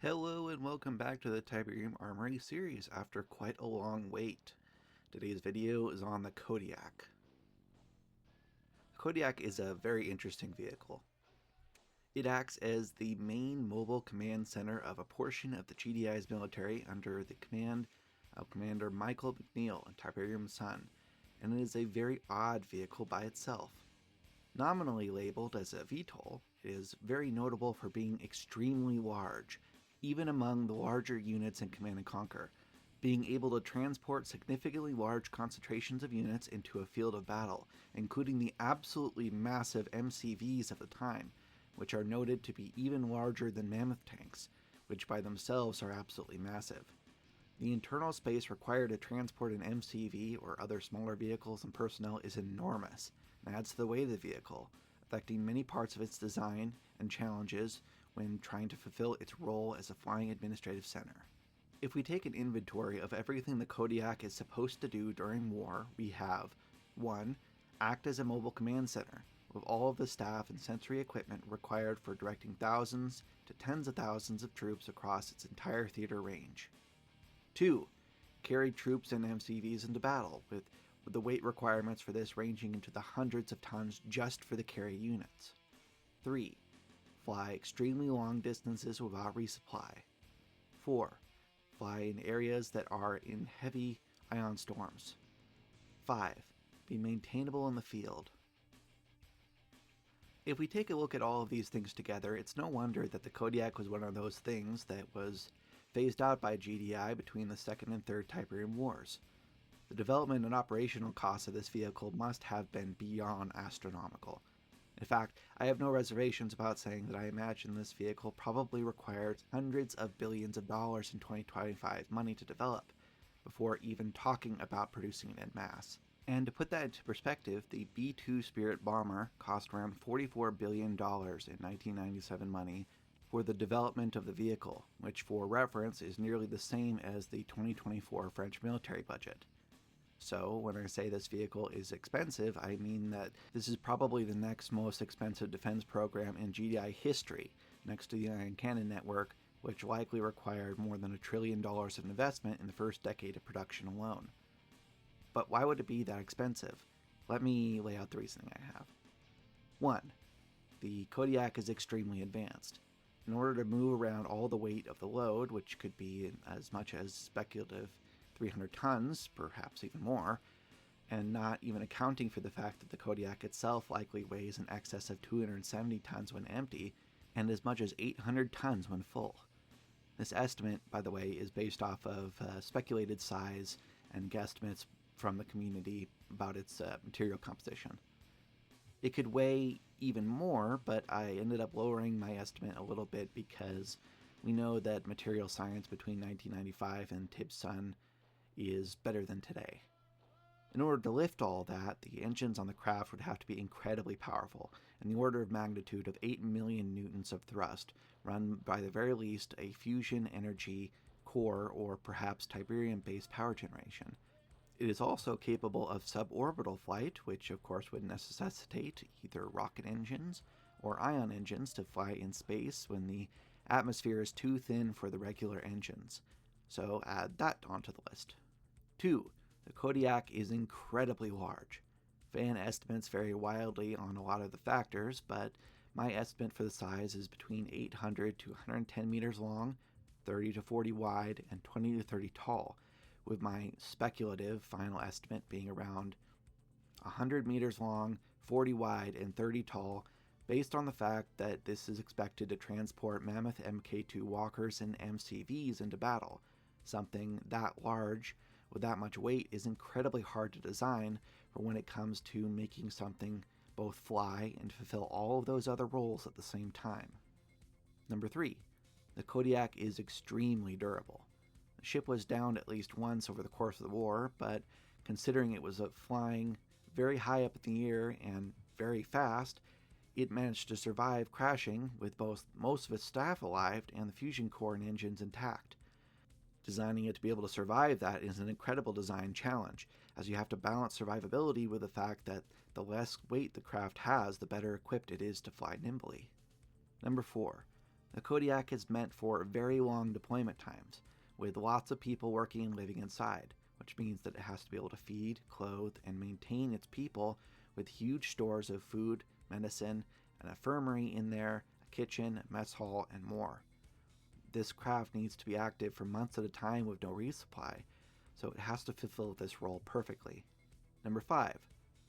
Hello and welcome back to the Tiberium Armory series after quite a long wait. Today's video is on the Kodiak. The Kodiak is a very interesting vehicle. It acts as the main mobile command center of a portion of the GDI's military under the command of Commander Michael McNeil and Tiberium's son, and it is a very odd vehicle by itself. Nominally labeled as a VTOL, it is very notable for being extremely large, even among the larger units in Command & Conquer, being able to transport significantly large concentrations of units into a field of battle, including the absolutely massive MCVs of the time, which are noted to be even larger than mammoth tanks, which by themselves are absolutely massive. The internal space required to transport an MCV or other smaller vehicles and personnel is enormous, and adds to the weight of the vehicle, affecting many parts of its design and challenges when trying to fulfill its role as a flying administrative center. If we take an inventory of everything the Kodiak is supposed to do during war, we have 1. Act as a mobile command center, with all of the staff and sensory equipment required for directing thousands to tens of thousands of troops across its entire theater range. 2. Carry troops and MCVs into battle, with the weight requirements for this ranging into the hundreds of tons just for the carry units. 3. Fly extremely long distances without resupply. 4. Fly in areas that are in heavy ion storms. 5. Be maintainable in the field. If we take a look at all of these things together, it's no wonder that the Kodiak was one of those things that was phased out by GDI between the Second and Third Tiberium Wars. The development and operational costs of this vehicle must have been beyond astronomical. In fact, I have no reservations about saying that I imagine this vehicle probably required hundreds of billions of dollars in 2025 money to develop, before even talking about producing it en masse. And to put that into perspective, the B-2 Spirit bomber cost around $44 billion in 1997 money for the development of the vehicle, which for reference is nearly the same as the 2024 French military budget. So, when I say this vehicle is expensive, I mean that this is probably the next most expensive defense program in GDI history, next to the Iron Cannon network, which likely required more than $1 trillion of investment in the first decade of production alone. But why would it be that expensive? Let me lay out the reasoning I have. 1. The Kodiak is extremely advanced. In order to move around all the weight of the load, which could be as much as speculative 300 tons, perhaps even more, and not even accounting for the fact that the Kodiak itself likely weighs in excess of 270 tons when empty, and as much as 800 tons when full. This estimate, by the way, is based off of speculated size and guesstimates from the community about its material composition. It could weigh even more, but I ended up lowering my estimate a little bit because we know that material science between 1995 and Tibbs' son is better than today. In order to lift all that, the engines on the craft would have to be incredibly powerful, in the order of magnitude of 8 million newtons of thrust, run by the very least a fusion energy core or perhaps Tiberium-based power generation. It is also capable of suborbital flight, which of course would necessitate either rocket engines or ion engines to fly in space when the atmosphere is too thin for the regular engines. So add that onto the list. 2. The Kodiak is incredibly large. Fan estimates vary wildly on a lot of the factors, but my estimate for the size is between 800 to 110 meters long, 30 to 40 wide, and 20 to 30 tall, with my speculative final estimate being around 100 meters long, 40 wide, and 30 tall, based on the fact that this is expected to transport Mammoth Mk2 walkers and MCVs into battle. Something that large with that much weight is incredibly hard to design for when it comes to making something both fly and fulfill all of those other roles at the same time. Number 3. The Kodiak is extremely durable. The ship was downed at least once over the course of the war, but considering it was flying very high up in the air and very fast, it managed to survive crashing with both most of its staff alive and the fusion core and engines intact. Designing it to be able to survive that is an incredible design challenge, as you have to balance survivability with the fact that the less weight the craft has, the better equipped it is to fly nimbly. Number 4. The Kodiak is meant for very long deployment times, with lots of people working and living inside, which means that it has to be able to feed, clothe, and maintain its people with huge stores of food, medicine, an infirmary in there, a kitchen, mess hall, and more. This craft needs to be active for months at a time with no resupply, so it has to fulfill this role perfectly. Number 5.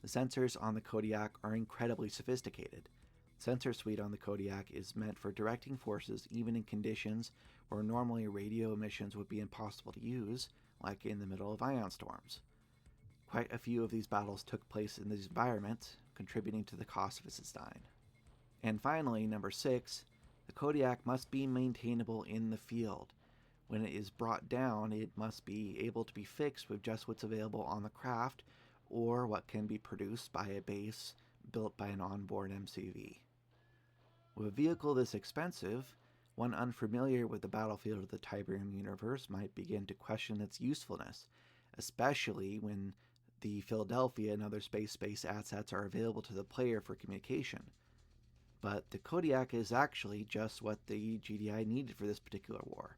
The sensors on the Kodiak are incredibly sophisticated. The sensor suite on the Kodiak is meant for directing forces even in conditions where normally radio emissions would be impossible to use, like in the middle of ion storms. Quite a few of these battles took place in these environments, contributing to the cost of its design. And finally, number 6, the Kodiak must be maintainable in the field. When it is brought down, it must be able to be fixed with just what's available on the craft or what can be produced by a base built by an onboard MCV. With a vehicle this expensive, one unfamiliar with the battlefield of the Tiberium universe might begin to question its usefulness, especially when the Philadelphia and other space assets are available to the player for communication. But the Kodiak is actually just what the GDI needed for this particular war.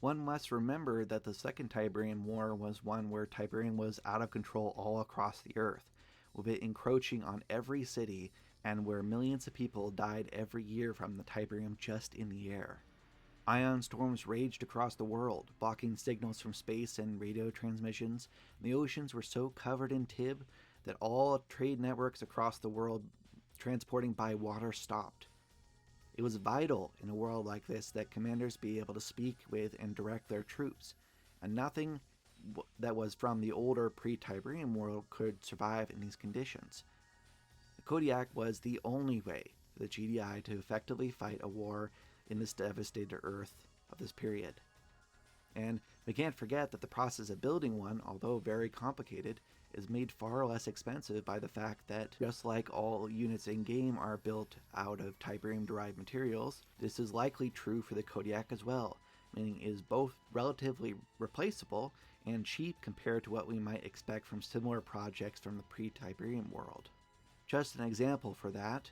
One must remember that the Second Tiberium War was one where Tiberium was out of control all across the Earth, with it encroaching on every city and where millions of people died every year from the Tiberium just in the air. Ion storms raged across the world, blocking signals from space and radio transmissions, and the oceans were so covered in Tib that all trade networks across the world transporting by water stopped. It was vital in a world like this that commanders be able to speak with and direct their troops, and nothing that was from the older pre-Tiberium world could survive in these conditions. The Kodiak was the only way for the GDI to effectively fight a war in this devastated Earth of this period. And we can't forget that the process of building one, although very complicated, is made far less expensive by the fact that, just like all units in-game are built out of Tiberium-derived materials, this is likely true for the Kodiak as well, meaning it is both relatively replaceable and cheap compared to what we might expect from similar projects from the pre-Tiberium world. Just an example for that,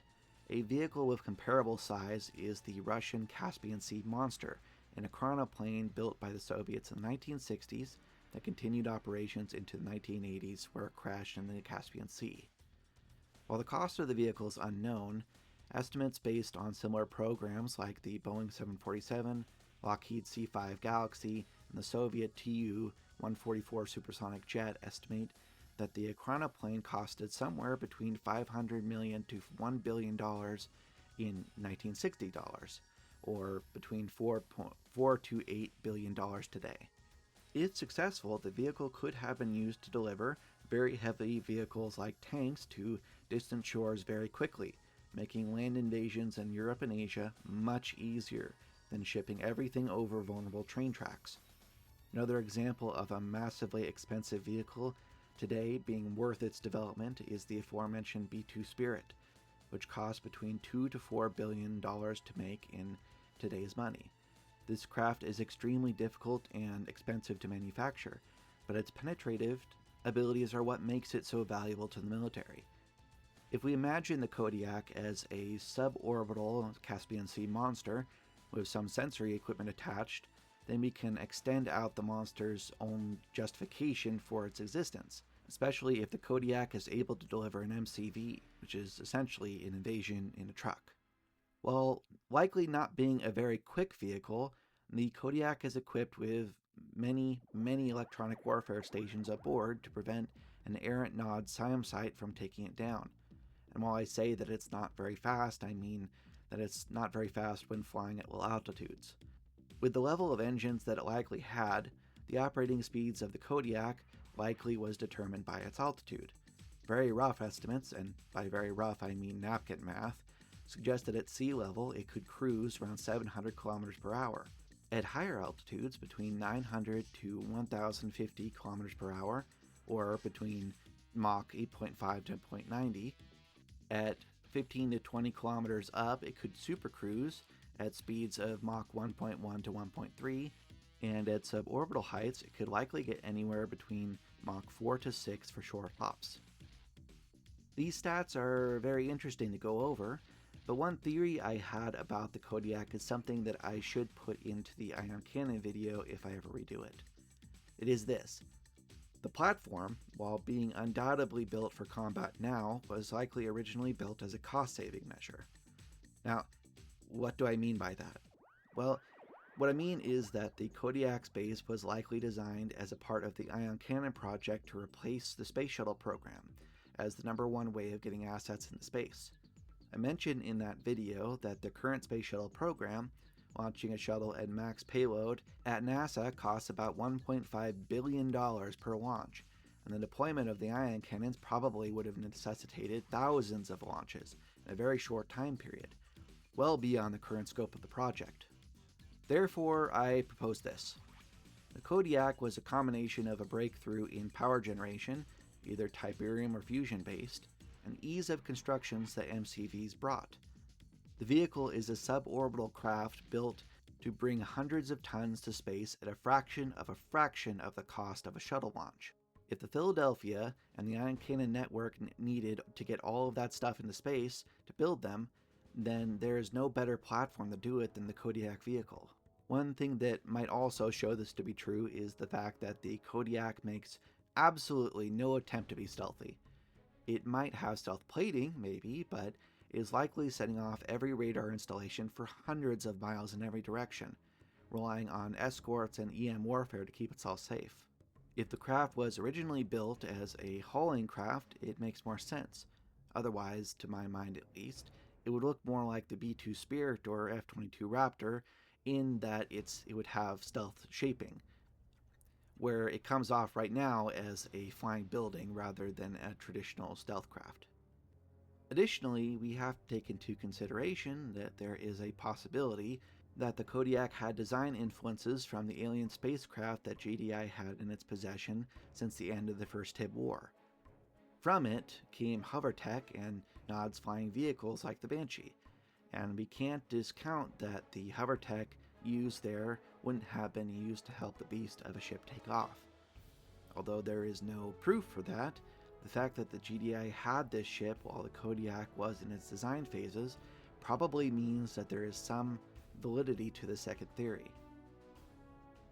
a vehicle with comparable size is the Russian Caspian Sea Monster, an chronoplane built by the Soviets in the 1960s that continued operations into the 1980s, where it crashed in the Caspian Sea. While the cost of the vehicle is unknown, estimates based on similar programs like the Boeing 747, Lockheed C-5 Galaxy, and the Soviet Tu-144 supersonic jet estimate that the chronoplane costed somewhere between $500 million to $1 billion in 1960 dollars, or between $4 to $8 billion today. If successful, the vehicle could have been used to deliver very heavy vehicles like tanks to distant shores very quickly, making land invasions in Europe and Asia much easier than shipping everything over vulnerable train tracks. Another example of a massively expensive vehicle today being worth its development is the aforementioned B-2 Spirit, which cost between $2 to $4 billion to make in today's money. This craft is extremely difficult and expensive to manufacture, but its penetrative abilities are what makes it so valuable to the military. If we imagine the Kodiak as a suborbital Caspian Sea monster with some sensory equipment attached, then we can extend out the monster's own justification for its existence, especially if the Kodiak is able to deliver an MCV, which is essentially an invasion in a truck. While likely not being a very quick vehicle, the Kodiak is equipped with many electronic warfare stations aboard to prevent an errant Nod SIAM site from taking it down. And while I say that it's not very fast, I mean that it's not very fast when flying at low altitudes. With the level of engines that it likely had, the operating speeds of the Kodiak likely was determined by its altitude. Very rough estimates, and by very rough I mean napkin math, suggest that at sea level it could cruise around 700 kilometers per hour. At higher altitudes, between 900 to 1050 kilometers per hour, or between Mach 8.5 to 0.90, at 15 to 20 kilometers up, it could supercruise at speeds of Mach 1.1 to 1.3, and at suborbital heights, it could likely get anywhere between Mach 4 to 6 for short hops. These stats are very interesting to go over, But one theory I had about the Kodiak is something that I should put into the ion cannon video if I ever redo it. It is this. The platform, while being undoubtedly built for combat now, was likely originally built as a cost-saving measure. Now, what do I mean by that? Well, what I mean is that the Kodiak's base was likely designed as a part of the ion cannon project to replace the space shuttle program as the #1 way of getting assets into space. I mentioned in that video that the current space shuttle program, launching a shuttle at max payload at NASA, costs about $1.5 billion per launch, and the deployment of the ion cannons probably would have necessitated thousands of launches in a very short time period, well beyond the current scope of the project. Therefore, I propose this. The Kodiak was a combination of a breakthrough in power generation, either Tiberium or fusion based, and ease of constructions that MCVs brought. The vehicle is a suborbital craft built to bring hundreds of tons to space at a fraction of the cost of a shuttle launch. If the Philadelphia and the ion cannon network needed to get all of that stuff into space to build them, then there is no better platform to do it than the Kodiak vehicle. One thing that might also show this to be true is the fact that the Kodiak makes absolutely no attempt to be stealthy. It might have stealth plating, maybe, but is likely setting off every radar installation for hundreds of miles in every direction, relying on escorts and EM warfare to keep itself safe. If the craft was originally built as a hauling craft, it makes more sense. Otherwise, to my mind at least, it would look more like the B-2 Spirit or F-22 Raptor in that it would have stealth shaping, where it comes off right now as a flying building rather than a traditional stealth craft. Additionally, we have to take into consideration that there is a possibility that the Kodiak had design influences from the alien spacecraft that GDI had in its possession since the end of the First Tib War. From it came hover tech and nods flying vehicles like the Banshee, and we can't discount that the hover tech used there wouldn't have been used to help the beast of a ship take off. Although there is no proof for that, the fact that the GDI had this ship while the Kodiak was in its design phases probably means that there is some validity to the second theory.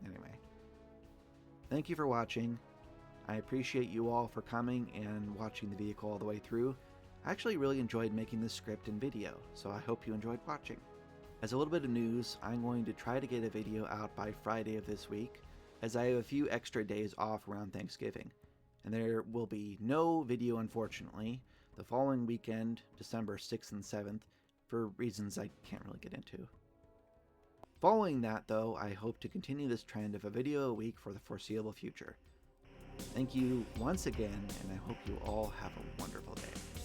Anyway, thank you for watching. I appreciate you all for coming and watching the vehicle all the way through. I actually really enjoyed making this script and video, so I hope you enjoyed watching. As a little bit of news, I'm going to try to get a video out by Friday of this week, as I have a few extra days off around Thanksgiving. And there will be no video, unfortunately, the following weekend, December 6th and 7th, for reasons I can't really get into. Following that, though, I hope to continue this trend of a video a week for the foreseeable future. Thank you once again, and I hope you all have a wonderful day.